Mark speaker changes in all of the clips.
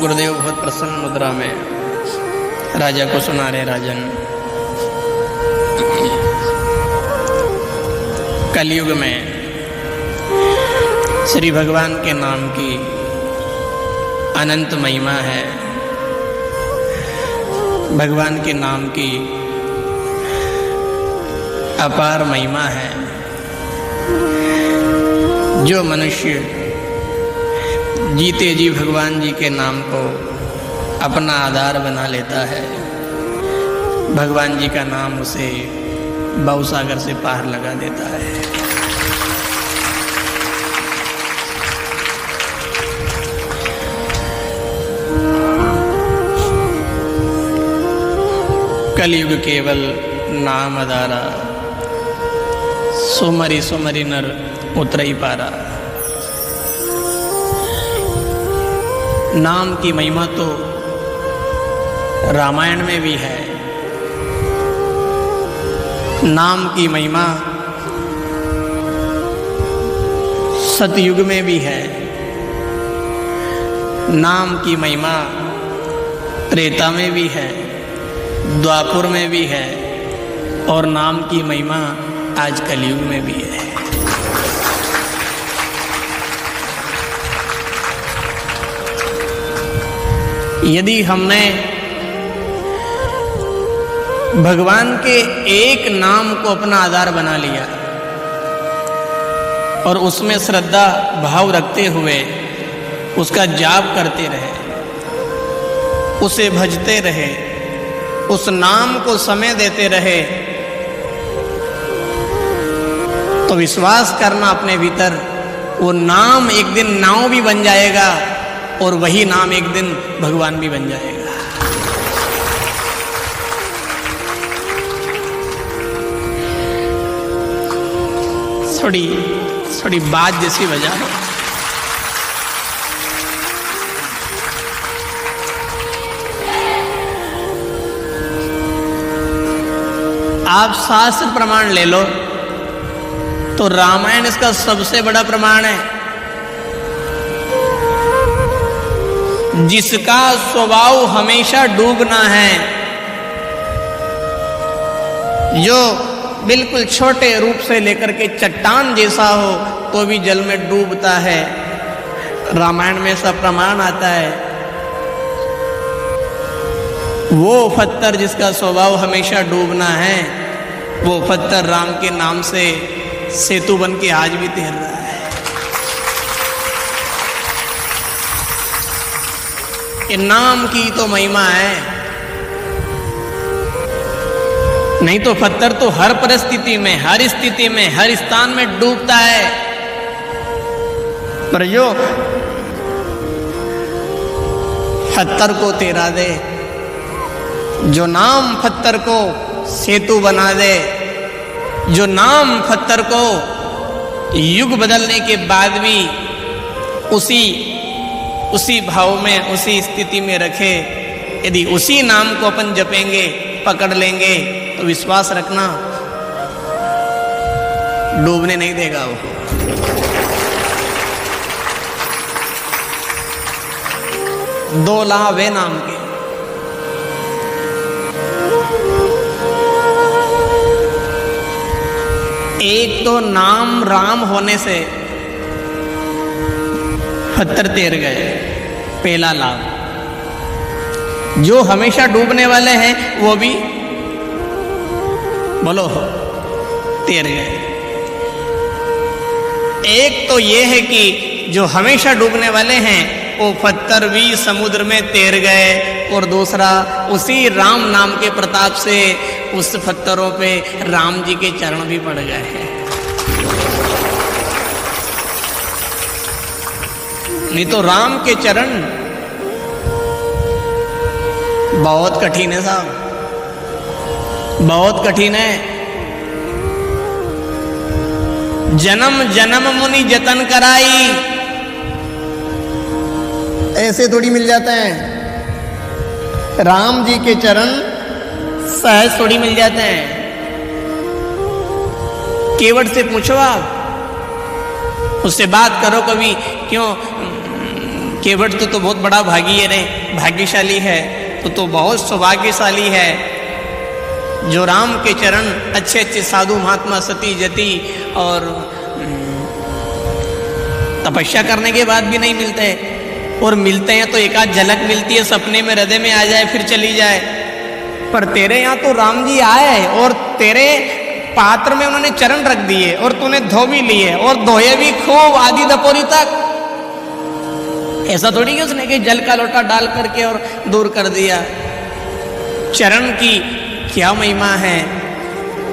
Speaker 1: गुरुदेव बहुत प्रसन्न मुद्रा में राजा को सुना रहे। राजन, कलयुग में श्री भगवान के नाम की अनंत महिमा है। भगवान के नाम की अपार महिमा है। जो मनुष्य जीते जी भगवान जी के नाम को अपना आधार बना लेता है, भगवान जी का नाम उसे भवसागर से पार लगा देता है। कलयुग केवल नाम आधारा, सुमरी सुमरी नर उतरई पारा। नाम की महिमा तो रामायण में भी है, नाम की महिमा सतयुग में भी है, नाम की महिमा त्रेता में भी है, द्वापर में भी है, और नाम की महिमा आज कलयुग में भी है। यदि हमने भगवान के एक नाम को अपना आधार बना लिया और उसमें श्रद्धा भाव रखते हुए उसका जाप करते रहे, उसे भजते रहे, उस नाम को समय देते रहे, तो विश्वास करना अपने भीतर वो नाम एक दिन नाव भी बन जाएगा और वही नाम एक दिन भगवान भी बन जाएगा। थोड़ी बात जैसी बजा है। आप शास्त्र प्रमाण ले लो तो रामायण इसका सबसे बड़ा प्रमाण है। जिसका स्वभाव हमेशा डूबना है, जो बिल्कुल छोटे रूप से लेकर के चट्टान जैसा हो तो भी जल में डूबता है, रामायण में सब प्रमाण आता है। वो पत्थर जिसका स्वभाव हमेशा डूबना है, वो पत्थर राम के नाम से सेतु बन के आज भी तैर रहा है। ये नाम की तो महिमा है, नहीं तो पत्थर तो हर परिस्थिति में, हर स्थिति में, हर स्थान में डूबता है। पर जो पत्थर को तैरा दे, जो नाम पत्थर को सेतु बना दे, जो नाम पत्थर को युग बदलने के बाद भी उसी भाव में, उसी स्थिति में रखे, यदि उसी नाम को अपन जपेंगे, पकड़ लेंगे, तो विश्वास रखना डूबने नहीं देगा वो। दो लाभ है नाम के। एक तो नाम राम होने से पत्थर तैर गए, पहला लाभ। जो हमेशा डूबने वाले हैं वो भी बोलो तैर गए। एक तो ये है कि जो हमेशा डूबने वाले हैं वो पत्थर भी समुद्र में तैर गए, और दूसरा उसी राम नाम के प्रताप से उस पत्थरों पे राम जी के चरण भी पड़ गए हैं। नहीं तो राम के चरण बहुत कठिन है साहब, बहुत कठिन है। जन्म जन्म मुनि जतन कराई, ऐसे थोड़ी मिल जाता है। राम जी के चरण सहज थोड़ी मिल जाते हैं। केवट से पूछो आप, उससे बात करो कभी, क्यों केवट तो बहुत बड़ा भागी है रे, भाग्यशाली है, तो बहुत सौभाग्यशाली है जो राम के चरण अच्छे अच्छे साधु महात्मा सती जति और तपस्या करने के बाद भी नहीं मिलते, और मिलते हैं तो एक आध झलक मिलती है, सपने में हृदय में आ जाए फिर चली जाए। पर तेरे यहाँ तो राम जी आए और तेरे पात्र में उन्होंने चरण रख दिए और तूने धो भी लिए और धोए भी खूब आधी दोपहरी तक। ऐसा थोड़ी है उसने कि जल का लोटा डाल करके और दूर कर दिया। चरण की क्या महिमा है,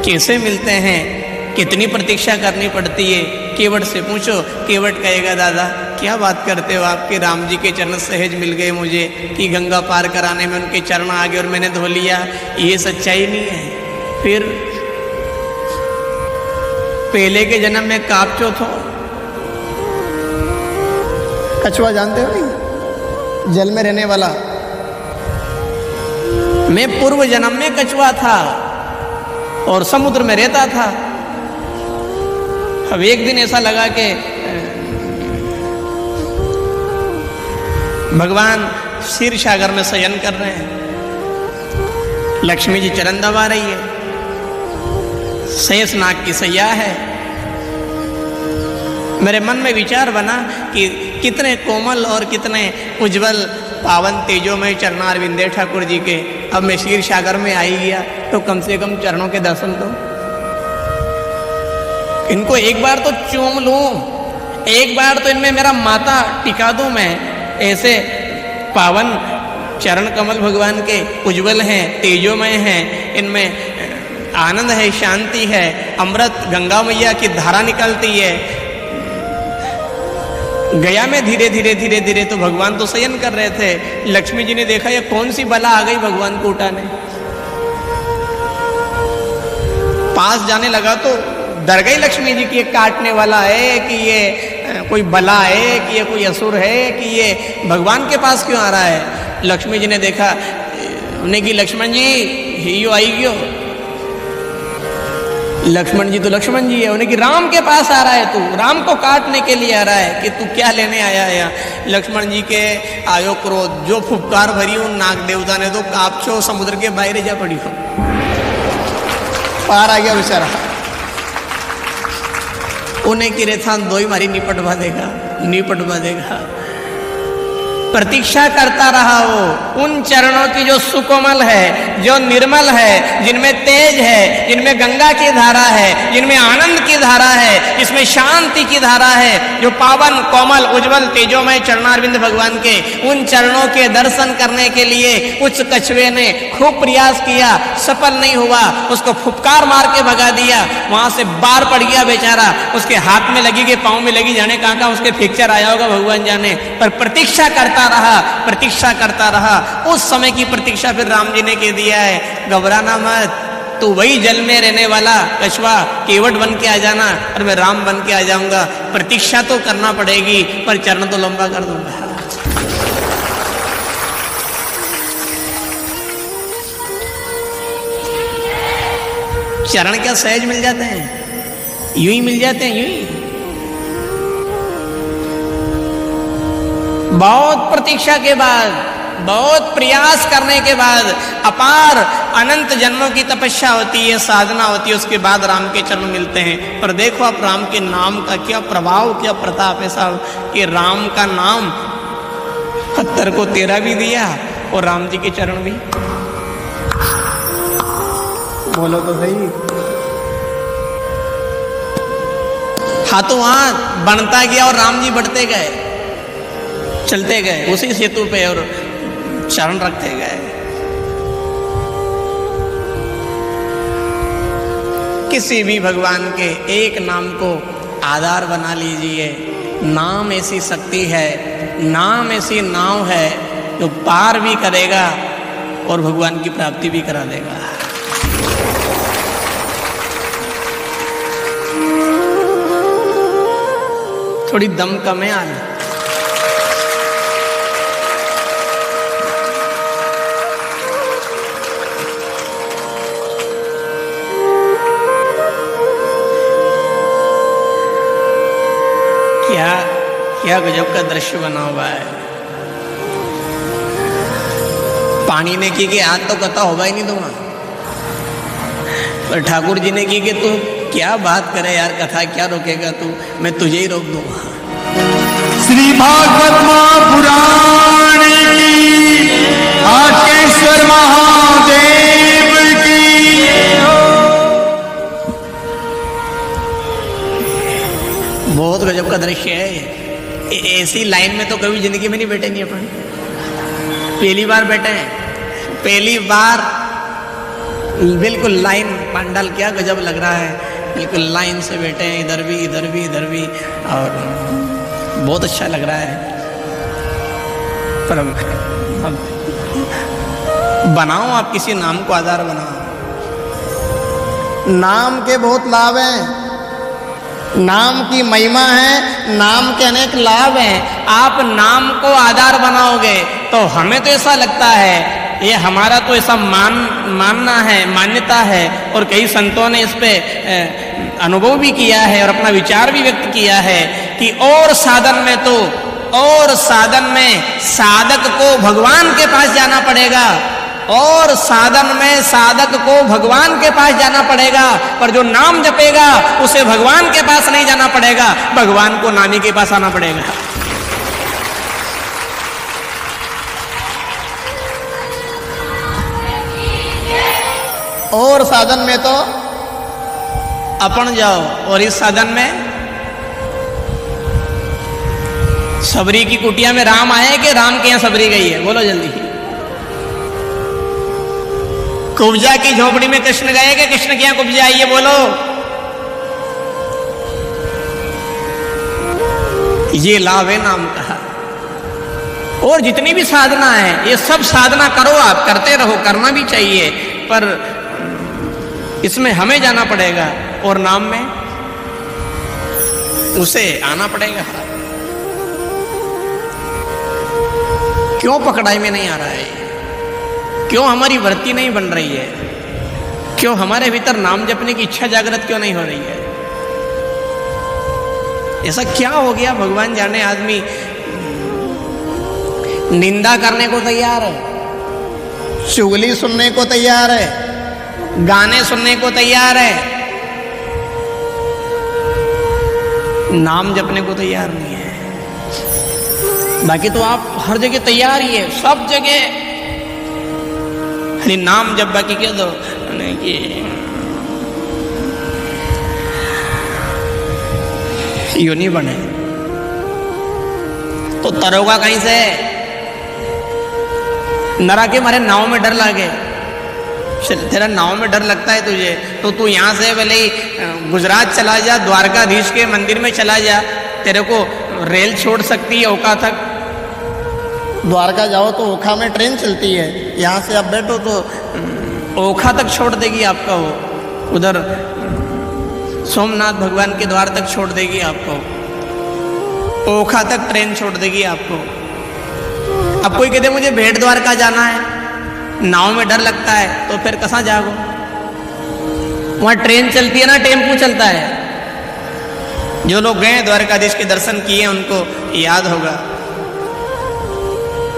Speaker 1: कैसे मिलते हैं, कितनी प्रतीक्षा करनी पड़ती है। केवट से पूछो, केवट कहेगा दादा क्या बात करते हो, आपके राम जी के चरण सहज मिल गए मुझे कि गंगा पार कराने में उनके चरण आ गए और मैंने धो लिया। ये सच्चाई नहीं है। फिर पहले के जन्म में कापचोथ हो, कछुआ जानते हो नहीं, जल में रहने वाला। मैं पूर्व जन्म में कछुआ था और समुद्र में रहता था। अब एक दिन ऐसा लगा कि भगवान क्षीर सागर में शयन कर रहे हैं, लक्ष्मी जी चरण दबा रही है, शेषनाग की सैया है। मेरे मन में विचार बना कि कितने कोमल और कितने उज्जवल पावन तेजोमय चरणार विंदे ठाकुर जी के। अब मैं क्षीर सागर में आई गया तो कम से कम चरणों के दर्शन तो, इनको एक बार तो चूम लूं, एक बार तो इनमें मेरा माथा टिका दूं मैं। ऐसे पावन चरण कमल भगवान के उज्जवल हैं, तेजोमय हैं, इनमें आनंद है, शांति है, अमृत गंगा मैया की धारा निकलती है। गया में धीरे धीरे धीरे धीरे तो भगवान तो शयन कर रहे थे। लक्ष्मी जी ने देखा ये कौन सी बला आ गई भगवान को उठाने। पास जाने लगा तो डर गई लक्ष्मी जी कि ये काटने वाला है, कि ये कोई बला है, कि ये कोई असुर है, कि ये भगवान के पास क्यों आ रहा है। लक्ष्मी जी ने देखा, उन्हें कि लक्ष्मण जी हियो आई गयो। लक्ष्मण जी तो लक्ष्मण जी है, उन्हें कि राम के पास आ रहा है, तू राम को काटने के लिए आ रहा है, कि तू क्या लेने आया है यहाँ। लक्ष्मण जी के आयो क्रोध, जो फुफकार भरी उन नाग देवता ने तो कापछो समुद्र के बाहर जा पड़ी हो, पार आ गया बेचारा। उन्हें कि रेथान दो ही मारी निपटवा देगा। प्रतीक्षा करता रहा वो उन चरणों की जो सुकोमल है, जो निर्मल है, जिनमें तेज है, जिनमें गंगा की धारा है, जिनमें आनंद की धारा है, जिसमें शांति की धारा है, जो पावन कोमल उज्जवल तेजोमय चरणारविंद भगवान के। उन चरणों के दर्शन करने के लिए उस कछुए ने खूब प्रयास किया, सफल नहीं हुआ, उसको फुफकार मार के भगा दिया। वहां से बाहर पड़ गया बेचारा, उसके हाथ में लगी, के पांव में लगी, जाने कहां उसके फ्रैक्चर आया होगा भगवान जाने। पर प्रतीक्षा करता रहा। उस समय की प्रतीक्षा फिर राम जी ने कह दिया है, घबराना मत, तू वही जल में रहने वाला कछुआ केवट बन के आ जाना और मैं राम बन के आ जाऊंगा। प्रतीक्षा तो करना पड़ेगी पर चरण तो लंबा कर दूंगा। चरण क्या सहज मिल जाते हैं, यूं ही मिल जाते हैं, यूं ही। बहुत प्रतीक्षा के बाद, बहुत प्रयास करने के बाद, अपार अनंत जन्मों की तपस्या होती है, साधना होती है, उसके बाद राम के चरण मिलते हैं। पर देखो आप राम के नाम का क्या प्रभाव, क्या प्रताप है साहब, कि राम का नाम 70 को 13 भी दिया और राम जी के चरण भी। बोलो तो सही। हाथों हाथ बनता गया और राम जी बढ़ते गए, चलते गए उसी सेतु पे और चरण रखते गए। किसी भी भगवान के एक नाम को आधार बना लीजिए। नाम ऐसी शक्ति है, नाम ऐसी नाव है जो पार भी करेगा और भगवान की प्राप्ति भी करा देगा। थोड़ी दम कम है आज। क्या गजब का दृश्य बना हुआ है। पानी ने की कि आज तो कथा होगा ही नहीं तुम्हारा, पर ठाकुर जी ने की कि तू क्या बात करे यार, कथा क्या रोकेगा तू, मैं तुझे ही रोक दूंगा।
Speaker 2: श्री भागवत महापुराण की, आकेश्वर महादेव की।
Speaker 1: बहुत गजब का दृश्य है। ऐसी लाइन में तो कभी जिंदगी में नहीं बैठे नहीं अपन, पहली बार बैठे हैं, पहली बार बिल्कुल लाइन। पंडाल क्या गजब लग रहा है, बिल्कुल लाइन से बैठे हैं, इधर भी इधर भी इधर भी, और बहुत अच्छा लग रहा है। पर अब बनाओ, आप किसी नाम को आधार बनाओ। नाम के बहुत लाभ हैं, नाम की महिमा है, नाम के अनेक लाभ हैं। आप नाम को आधार बनाओगे तो हमें तो ऐसा लगता है, ये हमारा तो ऐसा मानना है, मान्यता है, और कई संतों ने इस पे अनुभव भी किया है और अपना विचार भी व्यक्त किया है कि और साधन में साधक को भगवान के पास जाना पड़ेगा, और साधन में साधक को भगवान के पास जाना पड़ेगा, पर जो नाम जपेगा उसे भगवान के पास नहीं जाना पड़ेगा, भगवान को नामी के पास आना पड़ेगा। और साधन में तो अपन जाओ, और इस साधन में सबरी की कुटिया में राम आए कि राम के यहां सबरी गई है, बोलो जल्दी। कुब्जा की झोपड़ी में कृष्ण गए कि कृष्ण के यहां कुब्जा आई है, बोलो। ये लाभ है नाम का। और जितनी भी साधना है, ये सब साधना करो, आप करते रहो, करना भी चाहिए, पर इसमें हमें जाना पड़ेगा और नाम में उसे आना पड़ेगा। क्यों पकड़ाई में नहीं आ रहा है, क्यों हमारी वृत्ति नहीं बन रही है, क्यों हमारे भीतर नाम जपने की इच्छा जागृत क्यों नहीं हो रही है? ऐसा क्या हो गया भगवान जाने। आदमी निंदा करने को तैयार है, चुगली सुनने को तैयार है, गाने सुनने को तैयार है, नाम जपने को तैयार नहीं है। बाकी तो आप हर जगह तैयार ही है, सब जगह नाम जब बाकी कह दो नहीं कि यो नहीं बने तो तरोगा कहीं से। नरा के मारे नाव में डर लागे, तेरा नाव में डर लगता है तुझे, तो तू यहां से भले ही गुजरात चला जा, द्वारकाधीश के मंदिर में चला जा, तेरे को रेल छोड़ सकती है ओखा तक। द्वारका जाओ तो ओखा में ट्रेन चलती है, यहाँ से आप बैठो तो ओखा तक छोड़ देगी आपका, वो उधर सोमनाथ भगवान के द्वार तक छोड़ देगी आपको, ओखा तक ट्रेन छोड़ देगी आपको। अब कोई कहते मुझे भेट द्वारका जाना है, नाव में डर लगता है, तो फिर कहाँ जाओ? वहां ट्रेन चलती है ना, टेम्पू चलता है। जो लोग गए द्वारकाधीश के दर्शन किए उनको याद होगा,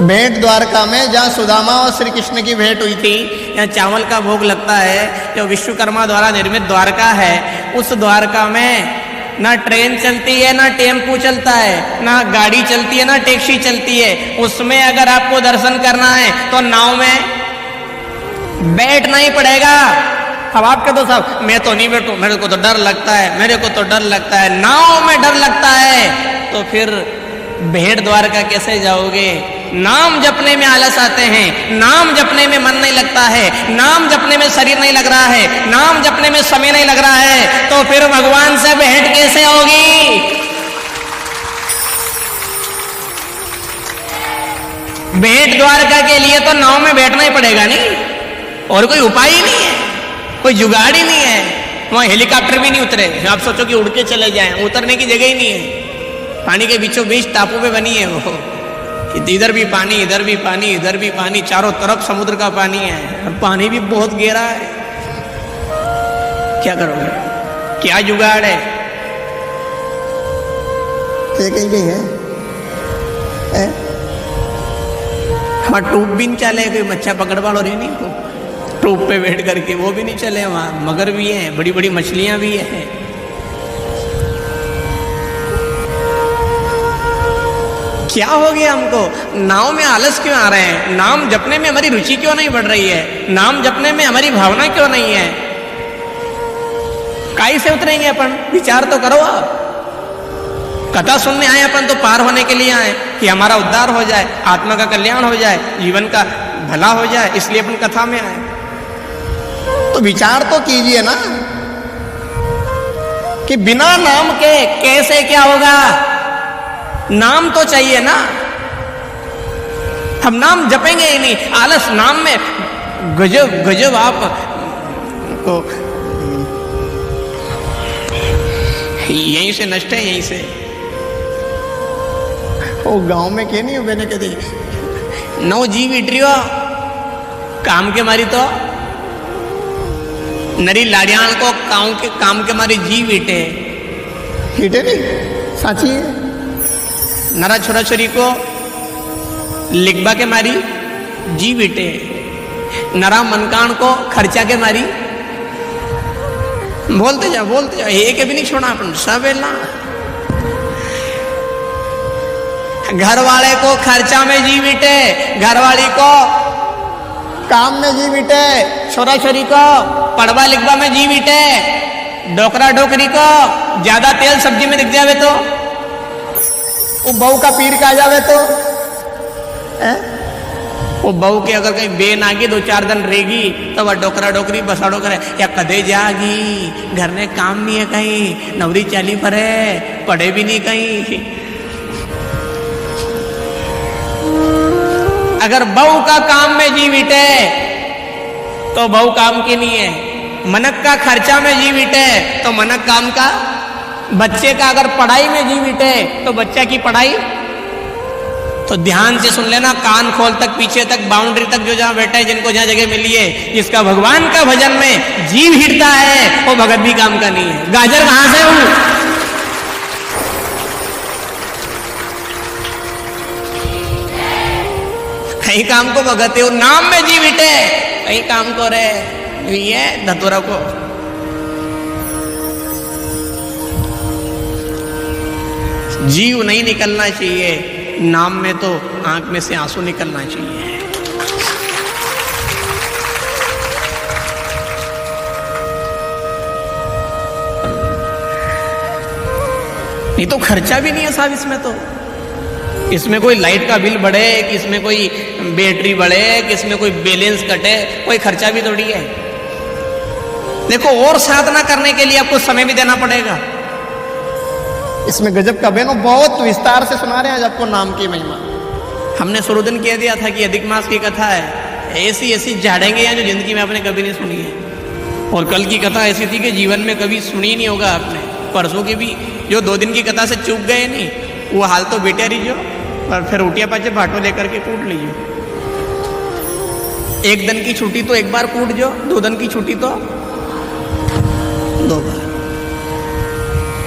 Speaker 1: भेंट द्वारका में जहाँ सुदामा और श्री कृष्ण की भेंट हुई थी, यहाँ चावल का भोग लगता है, जो विश्वकर्मा द्वारा निर्मित द्वारका है, उस द्वारका में ना ट्रेन चलती है, ना टेम्पू चलता है, ना गाड़ी चलती है, ना टैक्सी चलती है। उसमें अगर आपको दर्शन करना है तो नाव में बैठना ही पड़ेगा। अब आप कह दो साहब मैं तो नहीं बैठूं, मेरे को तो डर लगता है, मेरे को तो डर लगता है। नाव में डर लगता है तो फिर भेंट द्वारका कैसे जाओगे? नाम जपने में आलस आते हैं, नाम जपने में मन नहीं लगता है, नाम जपने में शरीर नहीं लग रहा है, नाम जपने में समय नहीं लग रहा है, तो फिर भगवान से भेंट कैसे होगी? भेंट द्वारका के लिए तो नाव में बैठना ही पड़ेगा, नहीं और कोई उपाय ही नहीं है, कोई जुगाड़ ही नहीं है। वहां हेलीकॉप्टर भी नहीं उतरे, आप सोचो कि उड़ के चले जाएं, उतरने की जगह ही नहीं है। पानी के बीचों बीच टापू पे बनी है वो, इधर भी पानी, इधर भी पानी, इधर भी पानी, चारों तरफ समुद्र का पानी है, और पानी भी बहुत गहरा है। क्या करोगे? क्या जुगाड़ है? कहीं है? वहाँ टूब भी नहीं चले, कोई मच्छा पकड़वाड़ हो रही नहीं, टूब पे बैठ करके वो भी नहीं चले। वहाँ मगर भी हैं, बड़ी बड़ी मछलियाँ भी हैं। क्या हो गया हमको? नाव में आलस क्यों आ रहे हैं? नाम जपने में हमारी रुचि क्यों नहीं बढ़ रही है? नाम जपने में हमारी भावना क्यों नहीं है? काई से उतरेंगे अपन? विचार तो करो आप। कथा सुनने आए अपन तो पार होने के लिए आए कि हमारा उद्धार हो जाए, आत्मा का कल्याण हो जाए, जीवन का भला हो जाए, इसलिए अपन कथा में आए। तो विचार तो कीजिए ना कि बिना नाम के कैसे क्या होगा? नाम तो चाहिए ना। हम नाम जपेंगे ही नहीं, आलस नाम में गजब गजब आप को यहीं से नष्ट है, यहीं से। वो गांव में के नहीं हो मैंने कभी नौ जीव इटरियो काम के मारी तो नरी लाड़ियाण को काम के मारी जीव इटे नहीं साची है। नरा छोरा छोरी को लिखबा के मारी जीव इटे, नरा मनकान को खर्चा के मारी बोलते जाओ एक भी नहीं छोड़ा अपन सब है ना। घर वाले को खर्चा में जी बिटे, घरवाली को काम में जी बिटे, छोरा छोरी को पढ़वा लिखवा में जी बिटे, डोकरा डोकरी को ज्यादा तेल सब्जी में दिख जावे तो वो बहू का पीर का आ जावे तो वो बहू के अगर कहीं बेन आगी 2-4 दिन रहेगी तो वह डोकरा डोकरी बसाड़ो करे या कदे जागी, घर में काम नहीं है कहीं, नवरी चाली पर है, पढ़े भी नहीं कहीं। अगर बहू का काम में जी बिटे तो बहू काम की नहीं है, मनक का खर्चा में जी बिटे तो मनक काम का, बच्चे का अगर पढ़ाई में जी बिटे तो बच्चा की पढ़ाई। तो ध्यान से सुन लेना, कान खोल तक पीछे तक बाउंड्री तक जो जहां बैठा है, जिनको जहां जगह मिली है, जिसका भगवान का भजन में जीव हिड़ता है वो भगत भी काम का नहीं है। गाजर कहां से हूं? कहीं काम को भगत है, नाम में जीव हिटे, कहीं काम को रहे ये धतुरा को। जीव नहीं निकलना चाहिए नाम में, तो आंख में से आंसू निकलना चाहिए। नहीं तो खर्चा भी नहीं है साहब इसमें। तो इसमें कोई लाइट का बिल बढ़े, कि इसमें कोई बैटरी बढ़े, कि इसमें कोई बैलेंस कटे, कोई खर्चा भी थोड़ी है। देखो और साधना करने के लिए आपको समय भी देना पड़ेगा। इसमें गजब का बहनों बहुत विस्तार से सुना रहे हैं आज आपको नाम की महिमा। हमने शुरू दिन कह दिया था कि अधिक मास की कथा है, ऐसी ऐसी झाड़ेंगे हैं जो जिंदगी में आपने कभी नहीं सुनी है। और कल की कथा ऐसी थी कि जीवन में कभी सुनी नहीं होगा आपने। परसों की भी जो 2 दिन की कथा से चूक गए नहीं, वो हाल तो बेटे रहियो और फिर उठिया पाचे भाटो लेकर के कूट लीजिए। 1 दिन की छुट्टी तो 1 बार कूट जो, 2 दिन की छुट्टी तो 2 बार।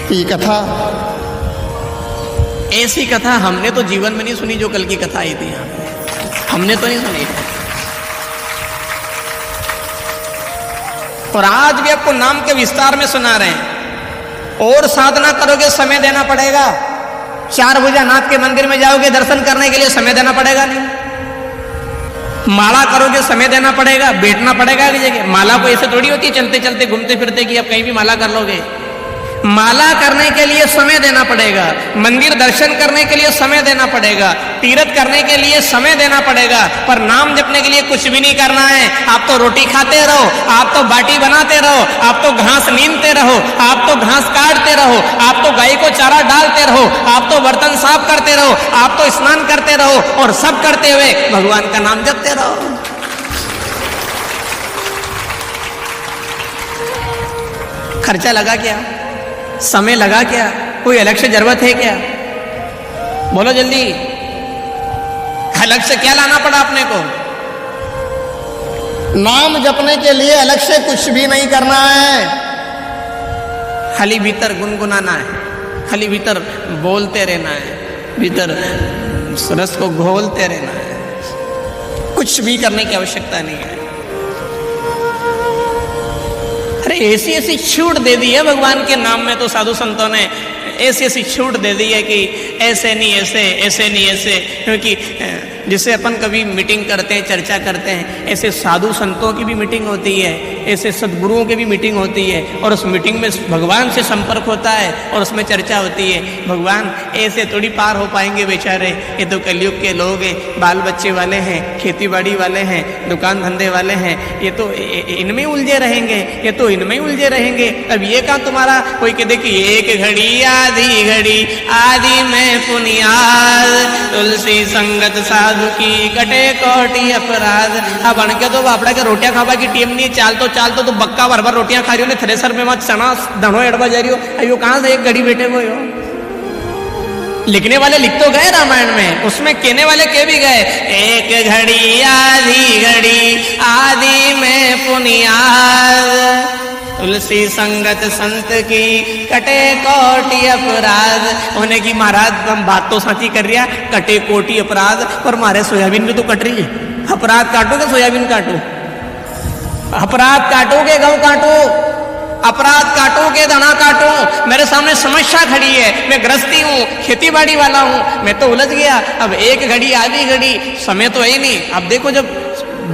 Speaker 1: ये कथा, ऐसी कथा हमने तो जीवन में नहीं सुनी जो कल की कथा आई थी यहाँ पे, हमने तो नहीं सुनी। और आज भी आपको नाम के विस्तार में सुना रहे हैं। और साधना करोगे समय देना पड़ेगा। 4 भुजा नाथ के मंदिर में जाओगे दर्शन करने के लिए समय देना पड़ेगा नहीं। माला करोगे समय देना पड़ेगा, बैठना पड़ेगा एक जगह। माला को ऐसे थोड़ी होती है चलते चलते घूमते फिरते कि आप कहीं भी माला कर लोगे। माला करने के लिए समय देना पड़ेगा, मंदिर दर्शन करने के लिए समय देना पड़ेगा, तीर्थ करने के लिए समय देना पड़ेगा। पर नाम जपने के लिए कुछ भी नहीं करना है। आप तो रोटी खाते रहो, आप तो बाटी बनाते रहो, आप तो घास नींदते रहो, आप तो घास काटते रहो, आप तो गाय को चारा डालते रहो, आप तो बर्तन साफ करते रहो, आप तो स्नान करते रहो, और सब करते हुए भगवान का नाम जपते रहो। खर्चा लगा क्या? समय लगा क्या? कोई अलग से जरूरत है क्या? बोलो जल्दी। अलग से क्या लाना पड़ा अपने को? नाम जपने के लिए अलग से कुछ भी नहीं करना है। खाली भीतर गुनगुनाना है, खाली भीतर बोलते रहना है, भीतर रस को घोलते रहना है। कुछ भी करने की आवश्यकता नहीं है। अरे ऐसी ऐसी छूट दे दी है भगवान के नाम में, तो साधु संतों ने ऐसी ऐसी छूट दे दी है कि ऐसे नहीं ऐसे, ऐसे नहीं ऐसे। क्योंकि जिसे अपन कभी मीटिंग करते हैं, चर्चा करते हैं, ऐसे साधु संतों की भी मीटिंग होती है, ऐसे सद्गुरुओं की भी मीटिंग होती है, और उस मीटिंग में भगवान से संपर्क होता है और उसमें चर्चा होती है। भगवान ऐसे थोड़ी पार हो पाएंगे बेचारे, ये तो कलयुग के लोग हैं, बाल बच्चे वाले हैं, खेती बाड़ी वाले हैं, दुकान धंधे वाले हैं, ये तो इनमें उलझे रहेंगे, ये तो इनमें उलझे रहेंगे। अब ये काम तुम्हारा कोई कह दे कि एक घड़ी आधी घड़ी आदि में पुनियाद, तुलसी संगत साधु की कटे कोटि अपराध। अब अणके तो बापड़ा के रोटियां खावा की टीम नहीं, चाल तो बक्का भर भर रोटियां खा रही हो ने, थ्रेसर में मत चना धनो एड़वा जा रही हो। अयो कहां से एक घड़ी बैठे हुए हो? लिखने वाले लिख तो गए रामायण में, उसमें कहने वाले कह भी गए, एक घड़ी आधी घड़ी आदि में पुनियाद, तुलसी संगत संत की कटे कोटि अपराध। उन्हें की महाराज हम बात तो साची कर रिया, कटे कोटि अपराध, पर मारे सोयाबीन भी तो कट रही है। अपराध काटो कि सोयाबीन काटो? अपराध काटो के गेहूं काटो? अपराध काटो के दाना काटो? मेरे सामने समस्या खड़ी है, मैं गृहस्थी हूँ, खेती बाड़ी वाला हूँ, मैं तो उलझ गया। अब एक घड़ी आधी घड़ी समय तो है ही नहीं। अब देखो जब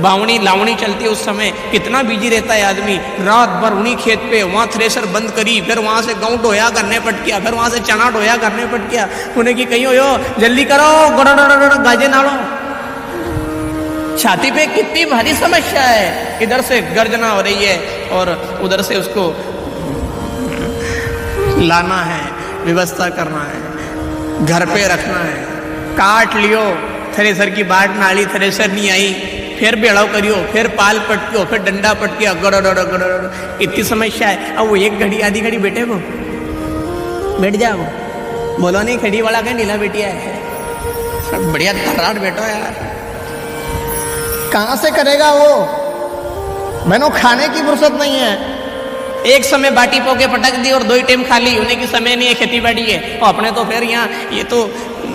Speaker 1: बावणी लावणी चलती है उस समय कितना बिजी रहता है आदमी, रात भर उन्हीं खेत पे, वहाँ थ्रेसर बंद करी, फिर वहाँ से गेहूं ढोया करने पट गया, फिर वहाँ से चना ढोया करने पट गया। उन्हें की कहीं हो जल्दी करो, गाजे नाड़ो। छाती पे कितनी भारी समस्या है, इधर से गर्जना हो रही है और उधर से उसको लाना है, व्यवस्था करना है, घर पे रखना है। काट लियो, थ्रेसर की बाट नाली, थ्रेसर नहीं आई, फिर बेड़ाव करियो, फिर पाल पटकियो, फिर डंडा पटकियो, गड़ इतनी समस्या है। अब वो एक घड़ी आधी घड़ी बैठे वो बैठ जाओ, बोलो नहीं खड़ी वाला का नीला बेटिया है, बढ़िया तर्राट बैठो यार। कहाँ से करेगा वो? मैंने खाने की फुर्सत नहीं है। एक समय बाटी पोके पटक दी और 2 टाइम खा ली, उन्हें की समय नहीं है, खेती बाड़ी है। और अपने तो फिर यहाँ, ये तो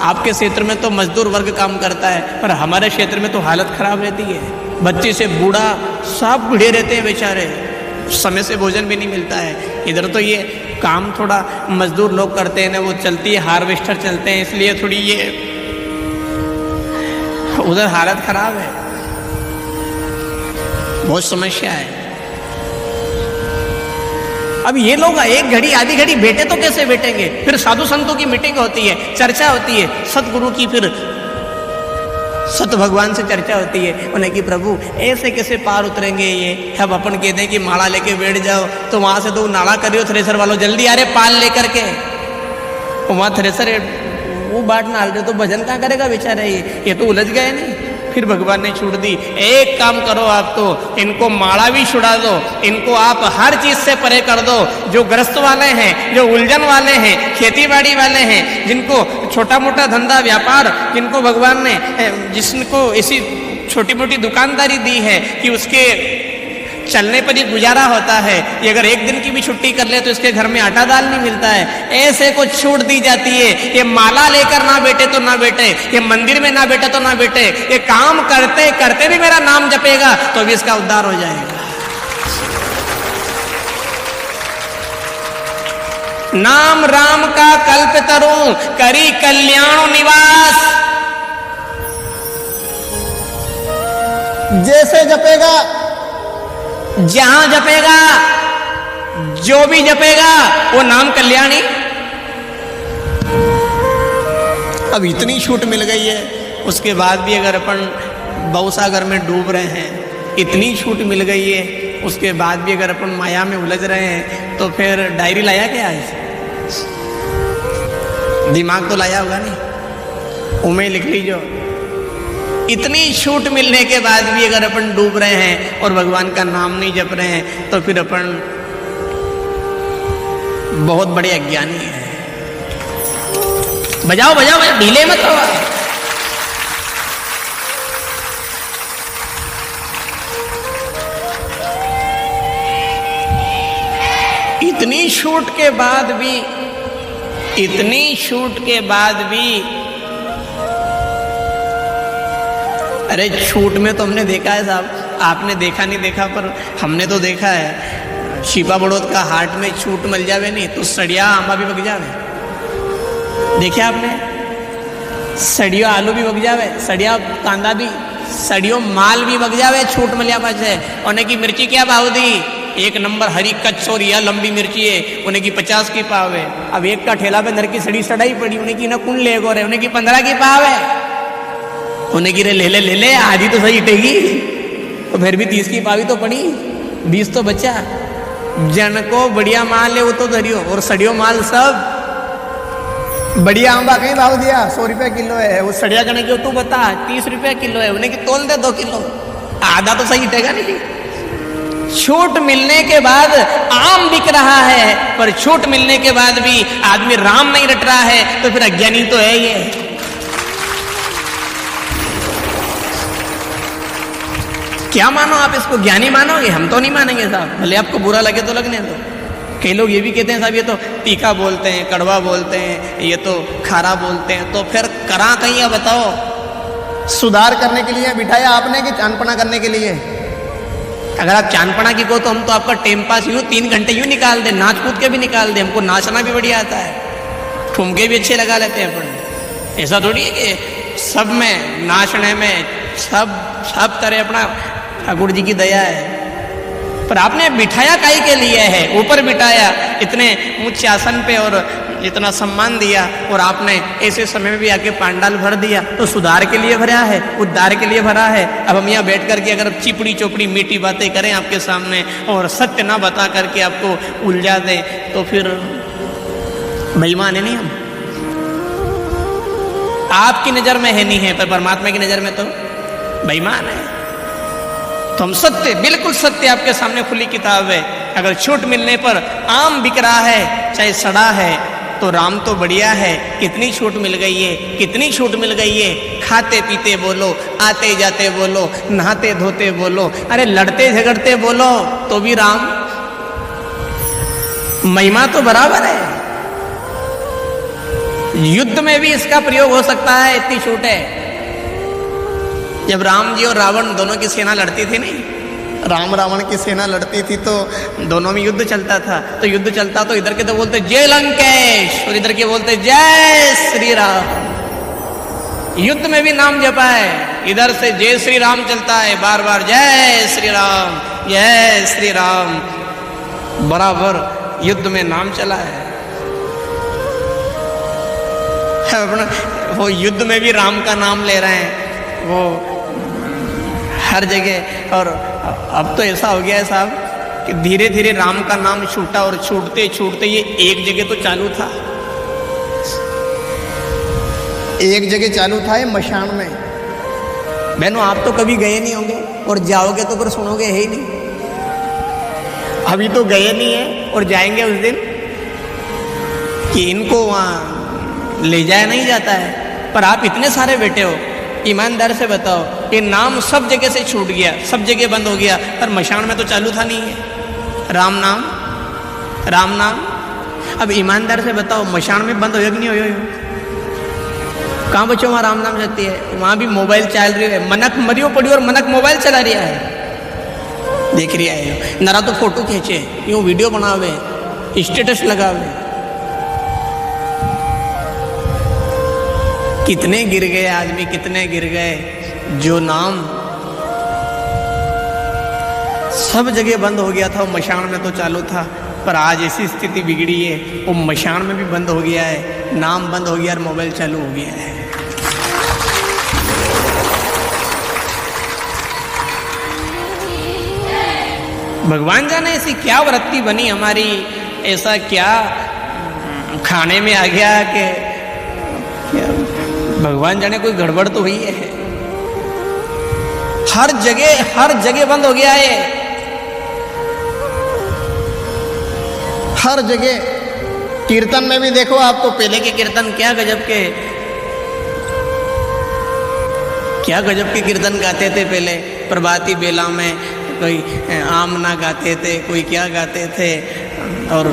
Speaker 1: आपके क्षेत्र में तो मजदूर वर्ग काम करता है, पर हमारे क्षेत्र में तो हालत खराब रहती है। बच्चे से बूढ़ा सब बूढ़े रहते हैं बेचारे, समय से भोजन भी नहीं मिलता है। इधर तो ये काम थोड़ा मजदूर लोग करते हैं ना, वो चलती है, हार्वेस्टर चलते हैं, इसलिए थोड़ी ये उधर हालत खराब है, बहुत समस्या है। अब ये लोग एक घड़ी आधी घड़ी बैठे तो कैसे बैठेंगे? फिर साधु संतों की मीटिंग होती है, चर्चा होती है, सतगुरु की, फिर सत भगवान से चर्चा होती है। उन्हें कि प्रभु ऐसे कैसे पार उतरेंगे ये? अब अपन कहते हैं कि माला लेके बैठ जाओ, तो वहां से तो नाला करियो थ्रेसर वालों, जल्दी आ रहे पाल लेकर के। वहां थ्रेसर वो बाट नाल रहे तो भजन कहाँ करेगा बेचारा? ये तो उलझ गए नहीं। फिर भगवान ने छूट दी, एक काम करो आप तो इनको माला भी छुड़ा दो, इनको आप हर चीज से परे कर दो। जो ग्रस्त वाले हैं, जो उलझन वाले हैं, खेती बाड़ी वाले हैं, जिनको छोटा मोटा धंधा व्यापार, जिनको भगवान ने, जिसको ऐसी छोटी मोटी दुकानदारी दी है कि उसके चलने पर ही गुजारा होता है, ये अगर एक दिन की भी छुट्टी कर ले तो इसके घर में आटा दाल नहीं मिलता है, ऐसे को छूट दी जाती है। ये माला लेकर ना बैठे तो ना बैठे, ये मंदिर में ना बैठे तो ना बैठे, ये काम करते करते भी मेरा नाम जपेगा तो भी इसका उद्धार हो जाएगा। नाम राम का कल्प तरूं, करी कल्याण निवास। जैसे जपेगा, जहां जपेगा, जो भी जपेगा वो नाम कल्याणी। अब इतनी छूट मिल गई है, उसके बाद भी अगर अपन भवसागर में डूब रहे हैं, इतनी छूट मिल गई है, उसके बाद भी अगर अपन माया में उलझ रहे हैं, तो फिर डायरी लाया क्या है? दिमाग तो लाया होगा नहीं, उमें लिख लीजिए। इतनी छूट मिलने के बाद भी अगर अपन डूब रहे हैं और भगवान का नाम नहीं जप रहे हैं, तो फिर अपन बहुत बड़े अज्ञानी हैं। बजाओ बजाओ, ढीले मत हो। इतनी छूट के बाद भी, इतनी छूट के बाद भी अरे छूट में तो हमने देखा है साहब, आपने देखा नहीं देखा, पर हमने तो देखा है। शिपा बड़ौद का हाट में छूट मिल जावे नहीं तो सड़िया आंबा भी बग जावे। देखे आपने? सड़ियो आलू भी बग जावे, सड़िया कांदा भी, सड़ियो माल भी बग जावे छूट मिलिया पास है। उन्हें की मिर्ची क्या भाव दी? एक नंबर हरी कच्च और या लंबी मिर्ची है, उन्हें की 50 की पाव है। अब एक का ठेला पे नर की सड़ी सड़ाई पड़ी, उन्हें की ना कुन ले गो रहे, उन्हें की 15 की पाव है। उन्हें की रे ले ले आधी तो सही टेगी, तो फिर भी 30 की पावी तो पड़ी, 20 तो बचा। जन को बढ़िया माल है वो तो धरियो, और सड़ियो माल सब। बढ़िया आंबा कहीं भाव दिया 100 रुपया किलो है, वो सड़िया करने की तू बता 30 रुपया किलो है, उन्हें की तोल दे 2 किलो, आधा तो सही टेगा नहीं। छूट मिलने के बाद आम बिक रहा है, पर छूट मिलने के बाद भी आदमी राम नहीं रट रहा है, तो फिर अज्ञानी तो है ये। क्या मानो आप इसको? ज्ञानी मानोगे? हम तो नहीं मानेंगे साहब, भले आपको बुरा लगे तो लगने दो। कई लोग ये भी कहते हैं साहब ये तो तीखा बोलते हैं, कड़वा बोलते हैं, ये तो खारा बोलते हैं, तो फिर करा कहीं है बताओ? सुधार करने के लिए बिठाया आपने कि चांदपना करने के लिए? अगर आप चांदपना की को तो हम तो आपका टाइम पास यूं 3 घंटे यूं निकाल दे, नाच कूद के भी निकाल दे। हमको नाचना भी बढ़िया आता है, ठुमके भी अच्छे लगा लेते हैं अपन। ऐसा थोड़ी है कि सब में नाचने में सब तरह अपना ठाकुर जी की दया है। पर आपने बिठाया काई के लिए है? ऊपर बिठाया, इतने उच्च आसन पे, और इतना सम्मान दिया, और आपने ऐसे समय में भी आके पांडाल भर दिया, तो सुधार के लिए भरा है, उद्धार के लिए भरा है। अब हम यहाँ बैठ करके अगर चिपड़ी चोपड़ी मीठी बातें करें आपके सामने और सत्य ना बता करके आपको उलझा दें, तो फिर बेईमान है नहीं हम? आपकी नजर में है नहीं है, पर परमात्मा की नजर में तो बेईमान है। तो हम सत्य, बिल्कुल सत्य आपके सामने खुली किताब है। अगर छूट मिलने पर आम बिक रहा है, चाहे सड़ा है, तो राम तो बढ़िया है। कितनी छूट मिल गई है, कितनी छूट मिल गई है। खाते पीते बोलो, आते जाते बोलो, नहाते धोते बोलो, अरे लड़ते झगड़ते बोलो तो भी राम। महिमा तो बराबर है। युद्ध में भी इसका प्रयोग हो सकता है, इतनी छूट है। जब राम जी और रावण दोनों की सेना लड़ती थी नहीं, राम रावण की सेना लड़ती थी, तो दोनों में युद्ध चलता था। तो युद्ध चलता तो इधर के तो बोलते जय लंकेश, और इधर के बोलते जय श्री राम। युद्ध में भी नाम जपा है, इधर से जय श्री राम चलता है, बार बार जय श्री राम, जय श्री राम, बराबर युद्ध में नाम चला है। अपना वो युद्ध में भी राम का नाम ले रहे हैं, वो हर जगह। और अब तो ऐसा हो गया है साहब कि धीरे धीरे राम का नाम छूटा, और छूटते छूटते ये एक जगह तो चालू था, एक जगह चालू था, मशान में। बहनों आप तो कभी गए नहीं होंगे, और जाओगे तो फिर सुनोगे है ही नहीं। अभी तो गए नहीं है और जाएंगे उस दिन कि इनको वहाँ ले जाया नहीं जाता है। पर आप इतने सारे बैठे हो, ईमानदार से बताओ, ये नाम सब जगह से छूट गया, सब जगह बंद हो गया, पर मशान में तो चालू था नहीं है राम नाम, राम नाम। अब ईमानदार से बताओ, मशान में बंद हो कि नहीं हो? कहाँ बच्चों वहाँ राम नाम चलती है? वहाँ भी मोबाइल चल रही है, मनक मरियो पड़ी और मनक मोबाइल चला रहा है, देख रहा है। नरा तो फोटो खींचे, यूँ वीडियो बनावे, स्टेटस लगावे। कितने गिर गए आदमी, कितने गिर गए। जो नाम सब जगह बंद हो गया था, वो मशान में तो चालू था। पर आज ऐसी स्थिति बिगड़ी है, वो मशान में भी बंद हो गया है, नाम बंद हो गया और मोबाइल चालू हो गया है। भगवान जाने ऐसी क्या वृत्ति बनी हमारी, ऐसा क्या खाने में आ गया कि भगवान जाने कोई गड़बड़ तो हुई है। हर जगह बंद हो गया है, हर जगह। कीर्तन में भी देखो आप, तो पहले के कीर्तन क्या गजब के कीर्तन गाते थे पहले। प्रभाती बेला में कोई आमना गाते थे, कोई क्या गाते थे, और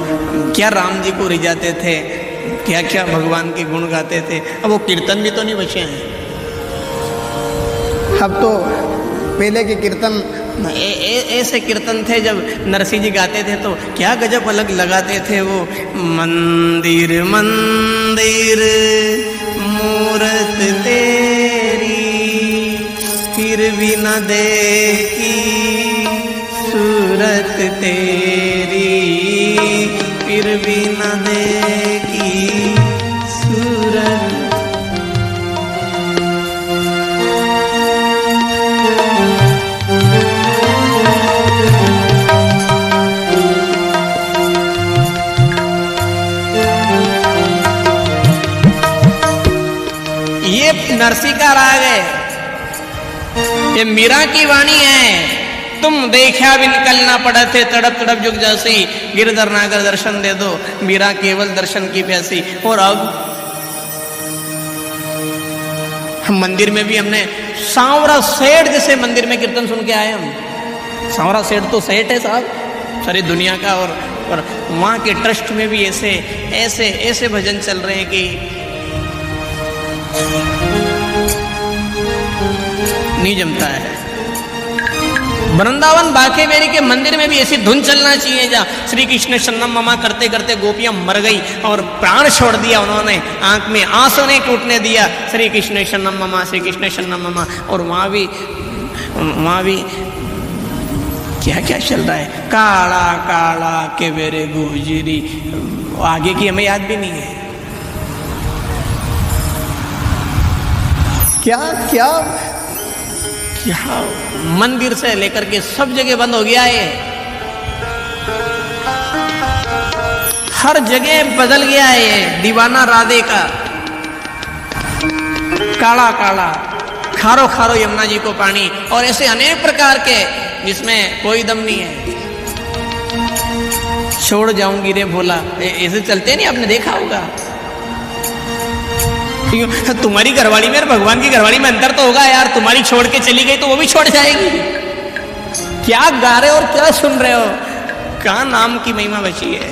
Speaker 1: क्या राम जी को रिझाते थे, क्या क्या भगवान के गुण गाते थे। अब वो कीर्तन भी तो नहीं बचे हैं। अब तो पहले के कीर्तन ऐसे कीर्तन थे, जब नरसिंह जी गाते थे तो क्या गजब अलग लगाते थे वो। मंदिर मंदिर मूरत तेरी, फिर भी न देखी सूरत तेरी, फिर भी न देखी सूरत। ये नरसिंह का राग है, ये मीरा की वाणी है। तुम देखा भी निकलना पड़े थे, तड़प तड़प जुग जैसी, गिरधर नागर दर्शन दे दो, मीरा केवल दर्शन की प्यासी। और अब हम मंदिर में भी हमने सांवरा सेठ जैसे मंदिर में कीर्तन सुन के आए हम। सांवरा सेठ तो सेठ है साहब सारी दुनिया का, और वहां के ट्रस्ट में भी ऐसे ऐसे ऐसे भजन चल रहे हैं कि नहीं जमता है। वृंदावन बांके-बिहारी के मंदिर में भी ऐसी धुन चलना चाहिए, जहाँ श्री कृष्ण शरणम ममा करते करते गोपियां मर गई और प्राण छोड़ दिया उन्होंने, आंख में आंसू नहीं टूटने दिया, श्री कृष्ण शरणम ममा, श्री कृष्ण शरणम ममा। और वहां भी क्या क्या चल रहा है, काला काला के बेरे गुजरी, आगे की हमें याद भी नहीं है। क्या क्या क्या मंदिर से लेकर के सब जगह बंद हो गया है, हर जगह बदल गया है। दीवाना राधे का, काला काला, खारो खारो यमुना जी को पानी, और ऐसे अनेक प्रकार के जिसमें कोई दम नहीं है। छोड़ जाऊंगी रे भोला, ऐसे चलते नहीं, आपने देखा होगा। तुम्हारी घरवाली में और भगवान की घरवाली में अंतर तो होगा यार, तुम्हारी छोड़ के चली गई तो वो भी छोड़ जाएगी। क्या गा रहे हो और क्या सुन रहे हो, कहां नाम की महिमा बची है।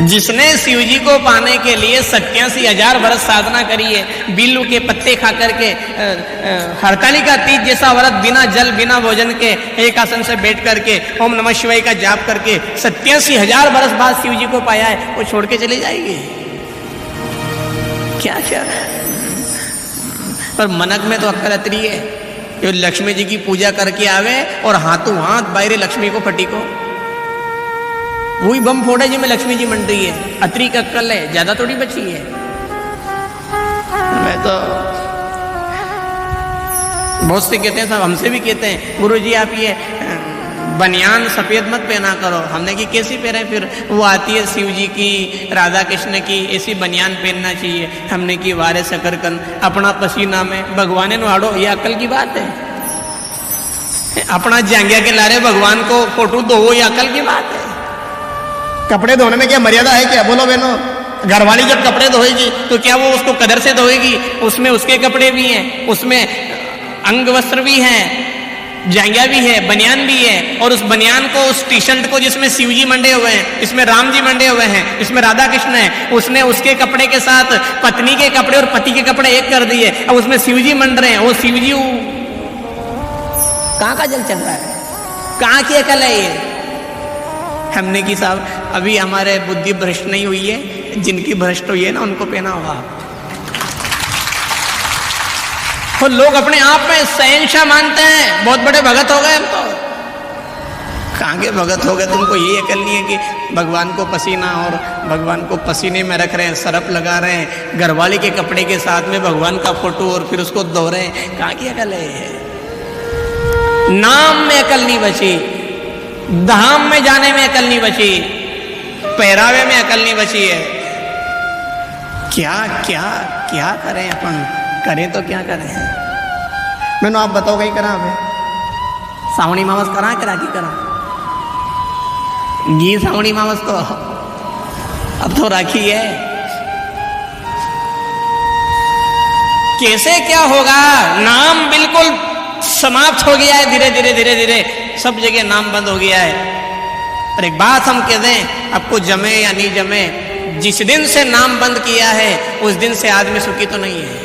Speaker 1: जिसने शिव जी को पाने के लिए 87,000 वर्ष साधना करी है, बिल्लू के पत्ते खा करके, हरतालिका तीज जैसा व्रत बिना जल बिना भोजन के एक आसन से बैठ करके ओम नमः शिवाय का जाप करके 87,000 वर्ष बाद शिव जी को पाया है, वो छोड़ के चले जाएगी। क्या क्या। पर मनक में तो अक्कल अतरी है, जो लक्ष्मी जी की पूजा करके आवे और हाथों हाथ बाहरे लक्ष्मी को फटी को वही बम फोड़े जिसमें लक्ष्मी जी मंड रही है। अतरी का अक्कल है, ज्यादा थोड़ी बची है। मैं तो बहुत से कहते हैं साहब, हमसे भी कहते हैं गुरुजी आप ये बनियान सफेद मत पहना करो। हमने की कैसी पहने, फिर वो आती है शिव जी की, राधा कृष्ण की, ऐसी बनियान पहनना चाहिए। हमने की वारे सकरकन अपना पसीना में भगवान नहाड़ो, ये अकल की बात है। अपना जांगिया के लारे भगवान को फोटो दो, ये अकल की बात है। कपड़े धोने में क्या मर्यादा है क्या, बोलो बहनों। घरवाली जब कपड़े धोएगी तो क्या वो उसको कदर से धोएगी, उसमें उसके कपड़े भी हैं, उसमें अंग वस्त्र भी हैं, जांगिया भी है, बनियान भी है। और उस बनियान को, उस टी शर्ट को जिसमें शिव जी मंडे हुए हैं, इसमें राम जी मंडे हुए हैं, इसमें राधा कृष्ण है, उसने उसके कपड़े के साथ पत्नी के कपड़े और पति के कपड़े एक कर दिए। अब उसमें शिव जी मंड रहे हैं, वो शिव जी कहाँ का जल चल रहा है, कहाँ की अकल है ये। हमने की साहब अभी हमारे बुद्धि भ्रष्ट नहीं हुई है, जिनकी भ्रष्ट हुई है ना उनको पहना होगा। तो लोग अपने आप में शहंशाह मानते हैं, बहुत बड़े भगत हो गए हम तो। कहाँ के भगत हो गए, तुमको ये अकल नहीं है कि भगवान को पसीना और भगवान को पसीने में रख रहे हैं, सरफ लगा रहे हैं, घरवाली के कपड़े के साथ में भगवान का फोटो और फिर उसको धो रहे हैं। कहाँ की अकल है। नाम में अकल नहीं बची, धाम में जाने में अकल नहीं बची, पहरावे में अकल नहीं बची है। क्या क्या क्या करें अपन, करें तो क्या करें। मैंने आप बताओ कहीं करा हमें सावणी मावस करा कि राखी करा, ये सावणी मावस तो अब तो राखी है। कैसे क्या होगा, नाम बिल्कुल समाप्त हो गया है, धीरे धीरे धीरे धीरे सब जगह नाम बंद हो गया है। और एक बात हम कह दें, आपको जमे या नहीं जमे, जिस दिन से नाम बंद किया है उस दिन से आदमी सुखी तो नहीं है।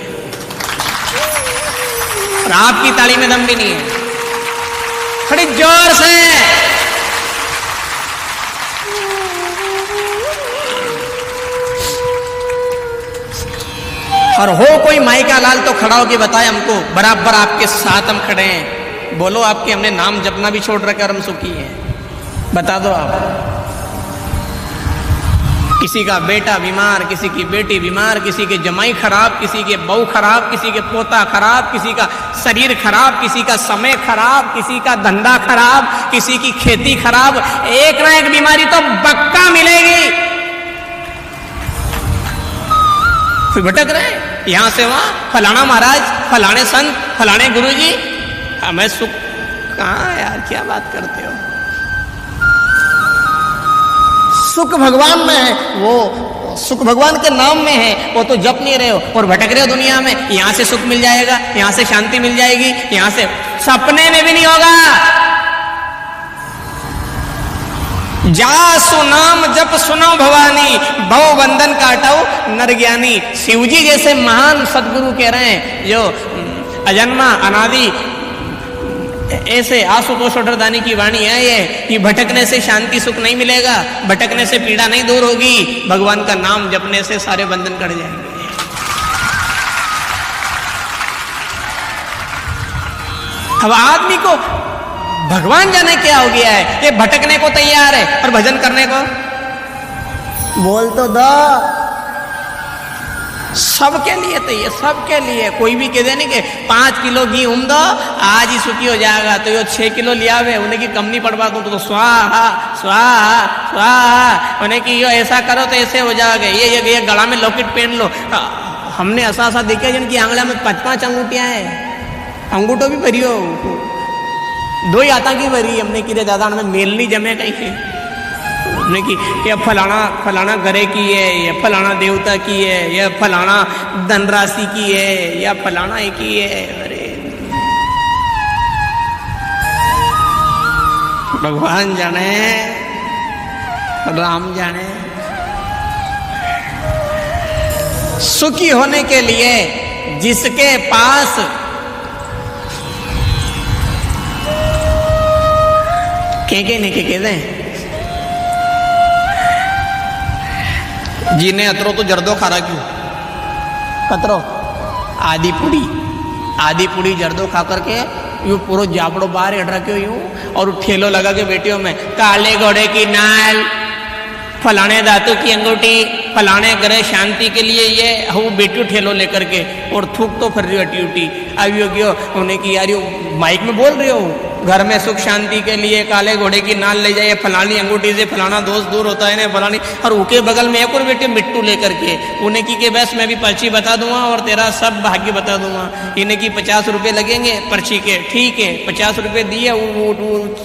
Speaker 1: और आपकी ताली में दम भी नहीं है। थोड़ी जोर से। और हो कोई माई का लाल तो खड़ा होके बताए हमको, बराबर आपके साथ हम खड़े हैं। बोलो आपके हमने नाम जपना भी छोड़ रखे और हम सुखी हैं। बता दो आप। किसी का बेटा बीमार, किसी की बेटी बीमार, किसी के जमाई खराब, किसी के बहू खराब, किसी के पोता खराब, किसी का शरीर खराब, किसी का समय खराब, किसी का धंधा खराब, किसी की खेती खराब। एक ना एक बीमारी तो पक्का मिलेगी। फिर भटक रहे यहां से वहां, फलाना महाराज, फलाने संत, फलाने गुरुजी। हमें सुख कहां यार, क्या बात करते हो। सुख भगवान में है, वो सुख भगवान के नाम में है, वो तो जप नहीं रहे हो और भटक रहे हो दुनिया में। यहां से सुख मिल जाएगा, यहां से शांति मिल जाएगी, यहां से सपने में भी नहीं होगा। जा सुनाम जप सुनो भवानी, भव बंधन काटो नर ज्ञानी। शिवजी जैसे महान सदगुरु कह रहे हैं, जो अजन्मा अनादि, ऐसे आशुतोष ओडरदानी की वाणी है ये, कि भटकने से शांति सुख नहीं मिलेगा, भटकने से पीड़ा नहीं दूर होगी, भगवान का नाम जपने से सारे बंधन कट जाएंगे। अब आदमी को भगवान जाने क्या हो गया है, ये भटकने को तैयार है और भजन करने को बोल तो दो। सबके लिए तैयार, सबके लिए। कोई भी कह देने के 5 किलो घी उम दो, आज ही सुखी हो जाएगा, तो ये 6 किलो लिया हुए उन्हें की कम नहीं पड़वा दूं तो स्वाहा स्वाहा स्वाहा, उन्हें की यो ऐसा करो तो ऐसे हो जाएगा। ये गला में लॉकेट पहन लो। हमने ऐसा देखा जिनकी आंगला में 5-5 अंगूठियां हैं, अंगूठों भी भरी हो, 2 ही आता की भरी। हमने की दादा में मेल नहीं जमे कहीं, हमने की ये फलाना घरे की है, ये फलाना देवता की है, ये फलाना धनराशि की है, या फलाना एक ही है। अरे भगवान जाने, राम जाने। सुखी होने के लिए जिसके पास के नहीं के दें, जिन्हें अतरो तो जर्दो खारा क्यों कतरो, आधी पूड़ी जर्दो खा करके यूं पूरा जापड़ो बाहर हट रखे यूं, और ठेलो लगा के बेटियों में काले घोड़े की नाल, फलाने धातु की अंगूठी, फलाने ग्रह शांति के लिए ये वो बेटियों ठेलो लेकर के, और थूक तो फिर रही हटी उठी। अब यो उन्हें की यार माइक में बोल रहे हो, घर में सुख शांति के लिए काले घोड़े की नाल ले जाइए, फलानी अंगूठी से फलाना दोस्त दूर होता है ना, फलानी। और उनके बगल में एक और बेटे मिट्टू लेकर के उन्हें की के बस मैं भी पर्ची बता दूंगा और तेरा सब भाग्य बता दूंगा। इन्हें की 50 रुपये लगेंगे पर्ची के, ठीक है 50 रुपये दिए।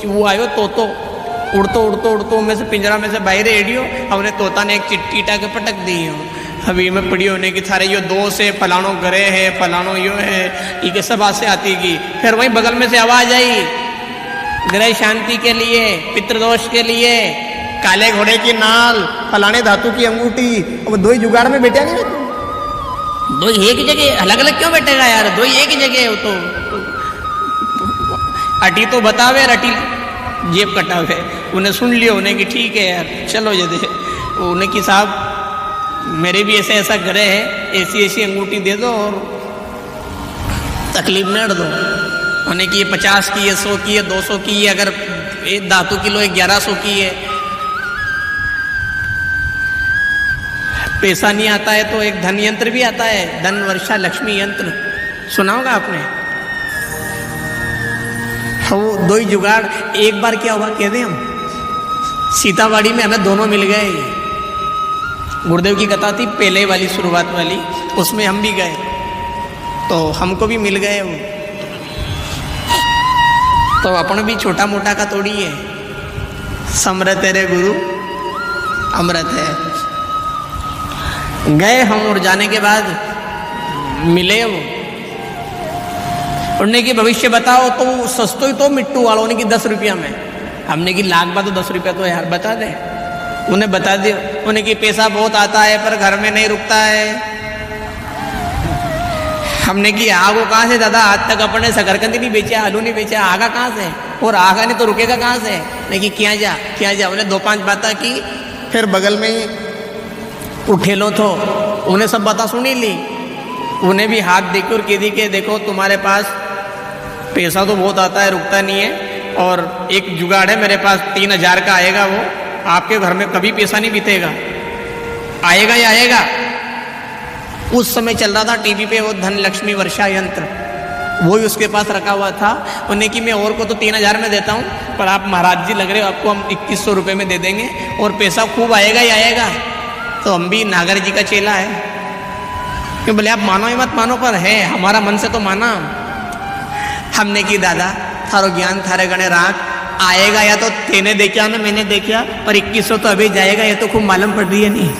Speaker 1: वो आयो तो उड़तो में से पिंजरा में से बाहर एडियो, हमने तोता ने एक चिट्टी के पटक दी हो। अभी में पड़ी होने की थारे यो 2 से फलानो घरे है, फलानो यो है, ये सब आसे आती की। फिर वहीं बगल में से आवाज आई, ग्रह शांति के लिए, पितृदोष के लिए, काले घोड़े की नाल, फलाने धातु की अंगूठी। अब 2 ही जुगाड़ में बैठा नहीं तू, 2 ही एक जगह, अलग अलग क्यों बैठेगा यार, 2 ही एक जगह हो तो अटी तो बतावे, रटी जेब कटावे। उन्हें सुन लियो, उन्हें कि ठीक है यार चलो जदे, उन्हें कि साहब मेरे भी ऐसा ग्रह है, ऐसी अंगूठी दे दो और तकलीफ न दो। उन्हें कि ये 50 की है, 100 की है, 200 की है, अगर एक धातु किलो 1100 की है। पैसा नहीं आता है तो एक धन यंत्र भी आता है, धन वर्षा लक्ष्मी यंत्र, सुना होगा आपने। वो 2 ही जुगाड़। एक बार क्या हुआ कह दें, हम सीतावाड़ी में हमें दोनों मिल गए। गुरुदेव की कथा थी पहले वाली, शुरुआत वाली, उसमें हम भी गए तो हमको भी मिल गए वो। तो अपन भी छोटा मोटा का तोड़ी है, समृत है रे गुरु अमृत है। गए हम और जाने के बाद मिले वो, उन्होंने की भविष्य बताओ तो सस्तो ही तो मिट्टू वालों ने की 10 रुपया में। हमने की लाख बात तो 10 रुपया तो यार बता दे, उन्हें बता दिया। उन्हें की पैसा बहुत आता है पर घर में नहीं रुकता है। हमने कि आगो कहाँ से दादा, आज तक अपने शकरकंदी नहीं बेचे, आलू नहीं बेचे, आगा कहाँ से, और आगा नहीं तो रुकेगा कहाँ से। नहीं कि क्या जा उन्हें 2-5 बातें की। फिर बगल में ही उठे लो तो उन्हें सब बातें सुनी ली। उन्हें भी हाथ देके और कह दी कि देखो तुम्हारे पास पैसा तो बहुत आता है, रुकता नहीं है, और एक जुगाड़ है मेरे पास, 3000 का आएगा, वो आपके घर में कभी पैसा नहीं बीतेगा, आएगा ही आएगा। उस समय चल रहा था टीवी पे वो धन लक्ष्मी वर्षा यंत्र, वो ही उसके पास रखा हुआ था। उन्हें कि मैं और को तो 3000 में देता हूँ, पर आप महाराज जी लग रहे हो, आपको हम 2100 रुपये में दे देंगे और पैसा खूब आएगा ही आएगा। तो हम भी नागर जी का चेला है कि बोले आप मानो या मत मानो, पर है हमारा मन से तो माना। हमने की दादा थारो ज्ञान थारे गणे राख, आएगा या तो तेने देखा ना मैंने देखा, पर 2100 तो अभी जाएगा, ये तो खूब मालूम पड़ रही है, नहीं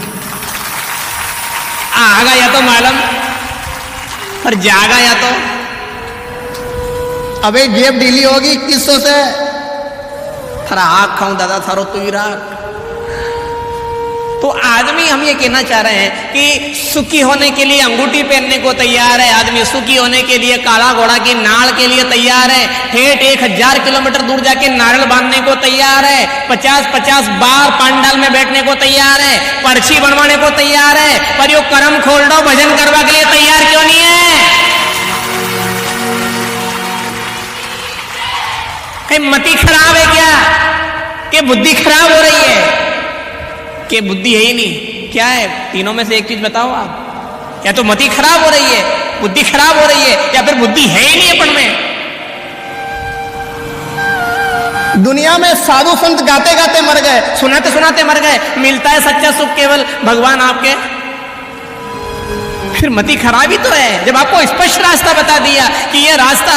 Speaker 1: आगा या तो मालूम, पर जागा या तो अबे जेब ढीली होगी 2100 से। थारा आग खाऊं दादा, थारो तू ही राख। तो आदमी हम ये कहना चाह रहे हैं कि सुखी होने के लिए अंगूठी पहनने को तैयार है आदमी, सुखी होने के लिए काला घोड़ा की नाल के लिए तैयार है, ठेठ 1000 किलोमीटर दूर जाके नारियल बांधने को तैयार है, 50-50 बार पंडाल में बैठने को तैयार है, पर्ची बनवाने को तैयार है, पर यो करम खोल दो भजन करवा के लिए तैयार क्यों नहीं है? कहीं मति खराब है क्या, कि बुद्धि खराब हो रही है, कि बुद्धि है ही नहीं? क्या है तीनों में से एक चीज बताओ आप, या तो मति खराब हो रही है, बुद्धि खराब हो रही है, या फिर बुद्धि है ही नहीं अपन में। दुनिया में साधु संत गाते गाते मर गए, सुनाते सुनाते मर गए, मिलता है सच्चा सुख केवल भगवान आपके। फिर मति खराब ही तो है, जब आपको स्पष्ट रास्ता बता दिया कि यह रास्ता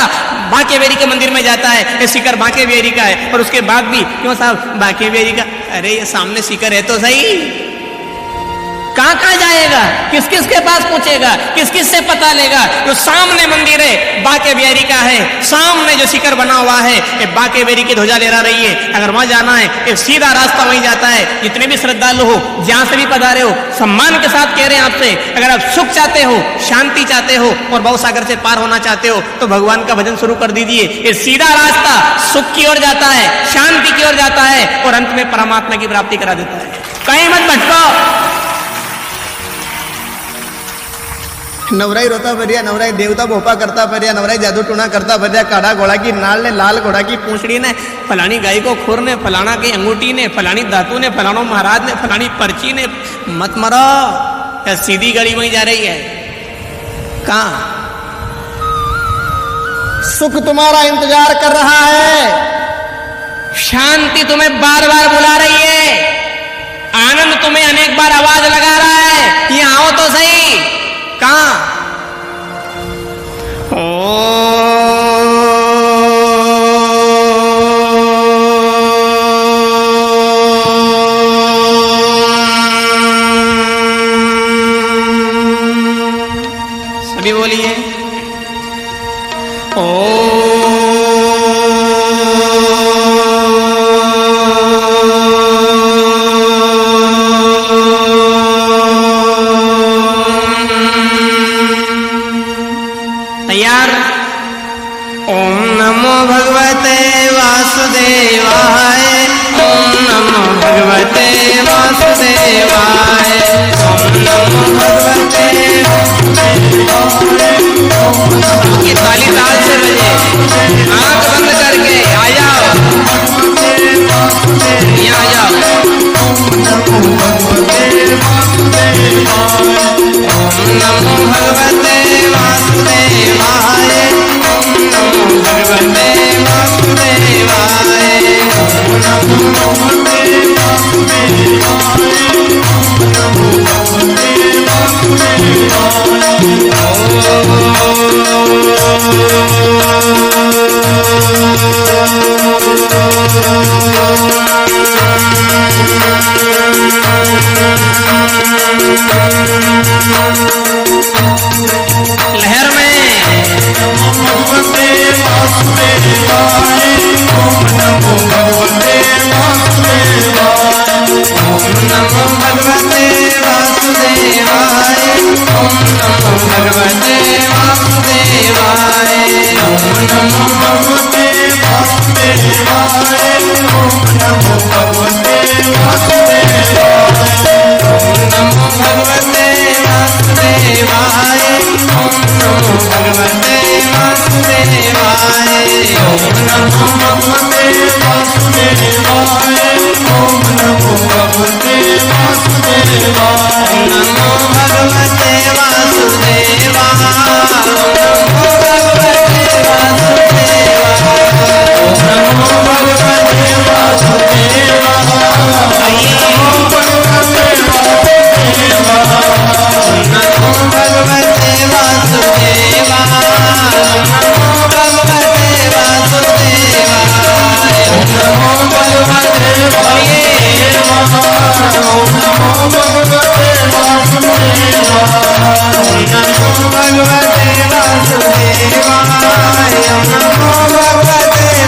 Speaker 1: बांके बिहारी के मंदिर में जाता है, ये शिखर बांके बिहारी का है, और उसके बाद भी क्यों साहब बांके बिहारी का, अरे ये सामने शिखर है तो सही, कहां कहां जाएगा, किस किस के पास पूछेगा, किस किस से पता लेगा? जो सामने मंदिर है बांके बिहारी का है, सामने जो शिखर बना हुआ है ये बांके बिहारी की ध्वजा लहरा रही है। अगर वहां जाना है ये सीधा रास्ता वहीं जाता है। जितने भी श्रद्धालु हो, जहां से भी पधारे हो, सम्मान के साथ कह रहे हैं आपसे, अगर आप सुख चाहते हो, शांति चाहते हो और भव सागर से पार होना चाहते हो तो भगवान का भजन शुरू कर दीजिए। ये सीधा रास्ता सुख की ओर जाता है, शांति की ओर जाता है और अंत में परमात्मा की प्राप्ति करा देता है। कहीं मत भटको। नवराई रोता भरिया, नवराई देवता भोपा करता भरिया, नवराई जादू टूना करता भरिया, काढ़ा घोड़ा की नाल ने, लाल घोड़ा की पूंछड़ी ने, फलानी गाय को खुर ने, फलाना की अंगूठी ने, फलानी धातु ने, फलानो महाराज ने, फलानी पर्ची ने। मत मरो, या सीधी गाड़ी वहीं जा रही है। कहां सुख तुम्हारा इंतजार कर रहा है, शांति तुम्हें बार बार बुला रही है, आनंद तुम्हें अनेक बार आवाज लगा रहा है, यहां आओ तो सही। कहां? सभी बोलिए तैयार। ओम नमो भगवते वासुदेवाय, ओम नमो भगवते वासुदेवाय, ओम नमो भगवते वासुदेवाय। ये ताली ताल से बजे, आंख बंद करके आ जाओ, यहाँ आ जाओ। ओम नमो भगवते वासुदेवाय, ओम नमो भगवते वासुदेवाय, ओम नमो भगवते वासुदेवाय, ओम नमो भगवते वासुदेवाय, ओम नमो भगवते लहर में भगवते वासुदेवाय, ओम नमो भगवते वासुदेवाय, ओम नमो भगवते वासुदेवाय, ओम नमो भगवते वासुदेवाय।
Speaker 2: नमो भगवते वासुदेवाय। ओम नमो भगवते वासुदेवाय।
Speaker 1: ओम नमो भगवते वासुदेवाय। ओम नमो भगवते वासुदेवाय।
Speaker 2: ओम नमो भगवते वासुदेवाय। ओम नमो भगवते वासुदेवाय।
Speaker 1: नमो भगवते वासुदेवाय। नमो भगवते वासुदेवाय।
Speaker 2: नमो भगवते वासुदेवाय। नमो भगवते वासुदेवाय।
Speaker 1: नमो भगवते वासुदेवाय। नमो भगवते वासुदेवाय।
Speaker 2: नमो भगवते वासुदेवाय। नमो भगवते वासुदेवाय।
Speaker 1: नमो भगवते वासुदेवाय। नमो भगवते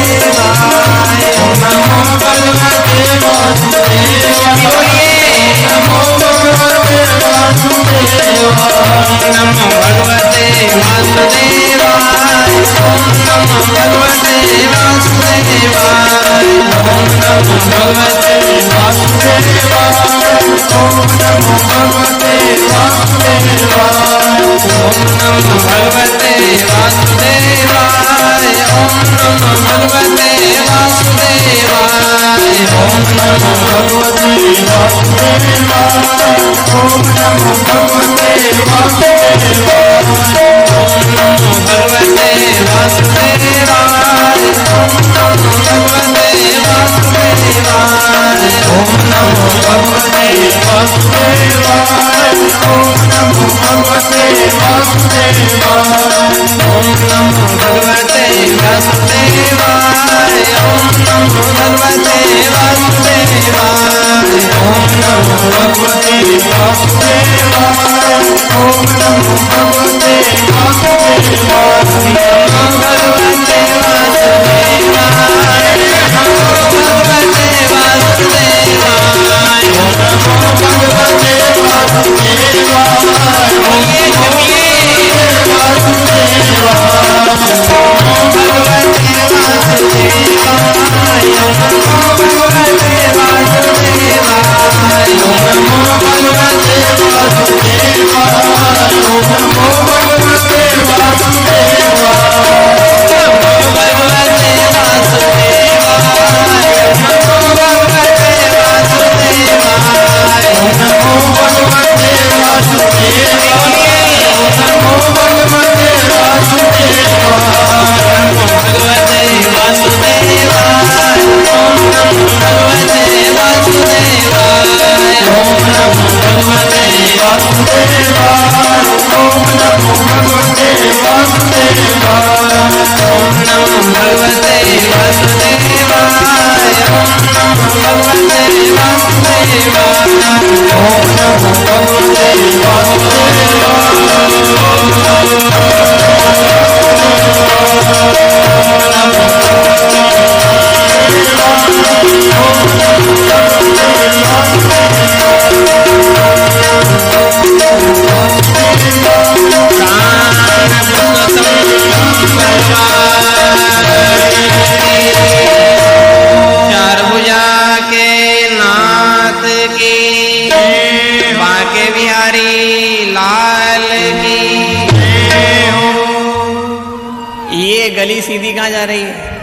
Speaker 1: वासुदेवाय।
Speaker 2: नमो भगवते वासुदेवाय। नमो भगवते वासुदेवाय।
Speaker 1: नमो भगवते वासुदेवाय। ओम नमो भगवते वासुदेवाय।
Speaker 2: ओम नमो भगवते वासुदेवाय। ओम नमो भगवते वासुदेवाय।
Speaker 1: ओम नमो भगवते वासुदेवाय। ओम नमो भगवते वासुदेवाय।
Speaker 2: ओम नमो भगवते वासुदेवाय। ओम नमो भगवते वासुदेवाय।
Speaker 1: ओम नमो भगवते वासुदेवाय। ओम नमो भगवते वासुदेवाय।
Speaker 2: ओम नमो भगवते वासुदेवाय। ओम नमो भगवते वासुदेवाय।
Speaker 1: ओम नमो भगवते वासुदेवाय। ओम नमो भगवते वासुदेवाय।
Speaker 2: ओम नमो भगवते वासुदेवाय। ओम नमो भगवते वासुदेवाय।
Speaker 1: नमो भगवते वासुदेवाय। नमो भगवते वासुदेवाय।
Speaker 2: नमो भगवते वासुदेवाय।
Speaker 1: कविये कविये।
Speaker 2: वासुदेवाय।
Speaker 1: नमो भगवते वासुदेवाय। नमो भगवते वासुदेवाय।
Speaker 2: नमो भगवते वासुदेवाय। नमो भगवते वासुदेवाय।
Speaker 1: नमो भगवते वासुदेवाय। नमो भगवते वासुदेवाय।
Speaker 2: नमो भगवते वासुदेवाय। नमो भगवते वासुदेवाय।
Speaker 1: नमो भगवते वासुदेवाय। ओम नमो भगवते वासुदेवाय।
Speaker 2: ओम नमो भगवते वासुदेवाय। ओम नमो भगवते वासुदेवाय।
Speaker 1: ओम नमो भगवते वासुदेवाय। ओम नमो भगवते वासुदेवाय।
Speaker 2: ओम नमो भगवते
Speaker 1: चार भुजा के नाथ की, बांके बिहारी लाल की। ये गली सीधी कहाँ जा रही है?